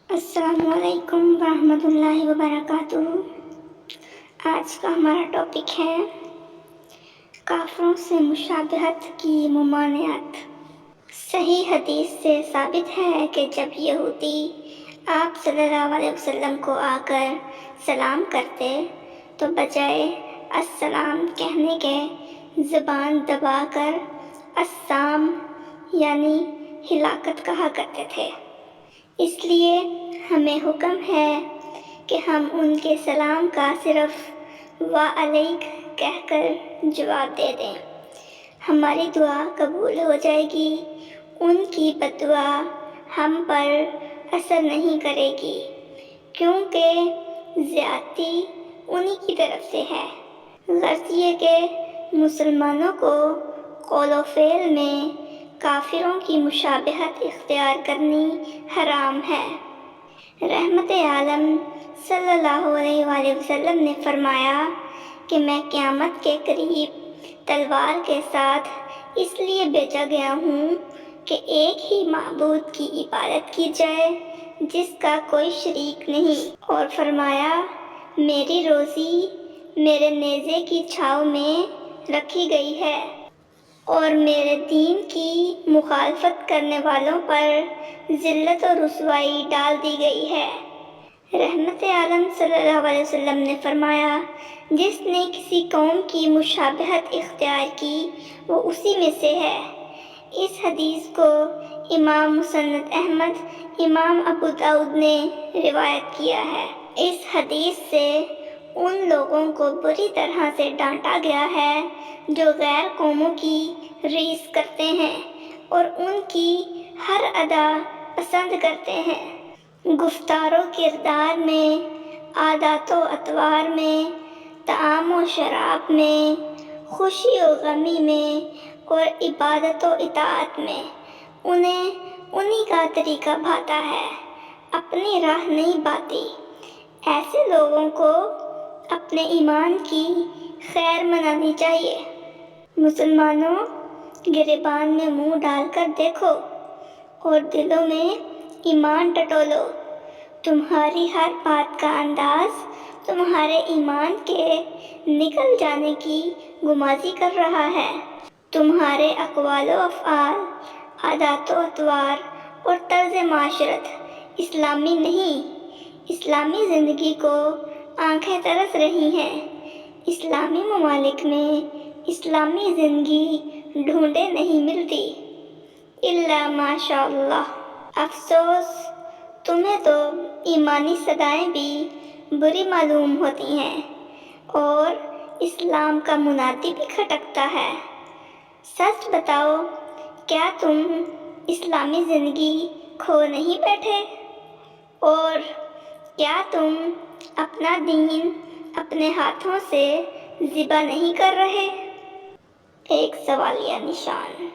अस्सलामु अलैकुम वरहमतुल्लाहि वबरकातुहू। आज का हमारा टॉपिक है काफिरों से मुशाबहत की ममानियत। सही हदीस से साबित है कि जब यहूदी आप सल्लल्लाहु अलैहि वसल्लम को आकर सलाम करते तो बजाय अस्सलाम कहने के ज़बान दबाकर अस्साम यानी हिलाकत कहा करते थे। इसलिए हमें हुक्म है कि हम उनके सलाम का सिर्फ व अलैक कहकर जवाब दे दें। हमारी दुआ कबूल हो जाएगी, उनकी बद्दुआ हम पर असर नहीं करेगी, क्योंकि ज़्यादती उन्हीं की तरफ से है। गर्ज ये कि मुसलमानों को कौल व फ़ेल में काफिरों की मुशाबहत इख्तियार करनी हराम है। रहमत आलम सल्लल्लाहु अलैहि वसल्लम ने फरमाया कि मैं क़यामत के करीब तलवार के साथ इसलिए भेजा गया हूँ कि एक ही माबूद की इबादत की जाए जिसका कोई शरीक नहीं, और फरमाया मेरी रोज़ी मेरे नेज़े की छाँव में रखी गई है और मेरे दीन की मुखालफत करने वालों पर ज़िल्लत और रुसवाई डाल दी गई है। रहमत आलम सल्लल्लाहु अलैहि वसल्लम ने फरमाया जिसने किसी कौम की मुशाबहत इख्तियार की वो उसी में से है। इस हदीस को इमाम मुसन्नद अहमद, इमाम अबू दाऊद ने रिवायत किया है। इस हदीस से उन लोगों को बुरी तरह से डांटा गया है जो गैर कौमों की रीस करते हैं और उनकी हर अदा पसंद करते हैं। गुफ्तारो किरदार में, आदतो अतवार में, ताम व शराब में, खुशी व गमी में और इबादत व इताअत में उन्हें उन्हीं का तरीका भाता है, अपनी राह नहीं बाती। ऐसे लोगों को अपने ईमान की खैर मनानी चाहिए। मुसलमानों, गिरेबान में मुंह डालकर देखो और दिलों में ईमान टटोलो। तुम्हारी हर बात का अंदाज तुम्हारे ईमान के निकल जाने की गुमाजी कर रहा है। तुम्हारे अक़वाल व अफ़आल, आदात व अतवार और तर्ज़ माशरत इस्लामी नहीं। इस्लामी ज़िंदगी को आंखें तरस रही हैं। इस्लामी ममालिक में इस्लामी ज़िंदगी ढूंढे नहीं मिलती इल्ला माशाअल्लाह। अफ़सोस, तुम्हें तो ईमानी सदाएं भी बुरी मालूम होती हैं और इस्लाम का मुनादी भी खटकता है। सच बताओ, क्या तुम इस्लामी ज़िंदगी खो नहीं बैठे? और क्या तुम अपना दीन अपने हाथों से ज़िबा नहीं कर रहे? एक सवालिया निशान।